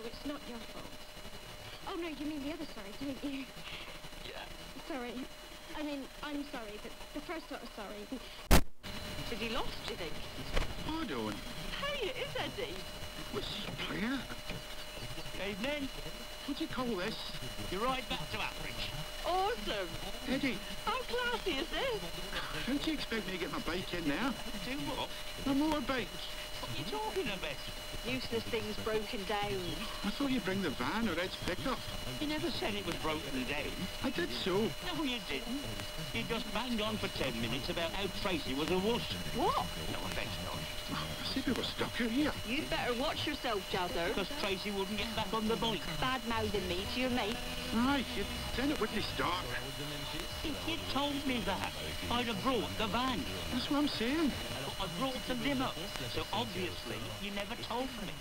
it's not your fault. Oh, no, you mean the other sorry, don't you? Yeah. Sorry. I mean, I'm sorry, but the first sort of sorry. Is he lost, do you think? I don't. Hey, it is Eddie. What's he playing? Evening. What do you call this? You're right back to average. Awesome. Eddie, How classy is this? don't you expect me to get my bike in now? Do what? My motorbike. What are you talking about? Useless things broken down. I thought you'd bring the van or Ed's pickup. You never said it was broken down. I did so. No, you didn't. You just banged on for 10 minutes about how Tracy was a wuss. What? No offence, Dodge. I said we were stuck out here. You'd better watch yourself, Jazzo. Because Tracy wouldn't get back on the bike. Bad-mouthing me to your mate. Aye, then it wouldn't start. If you'd told me that, I'd have brought the van. That's what I'm saying. But I brought the limo, so obviously you never told me.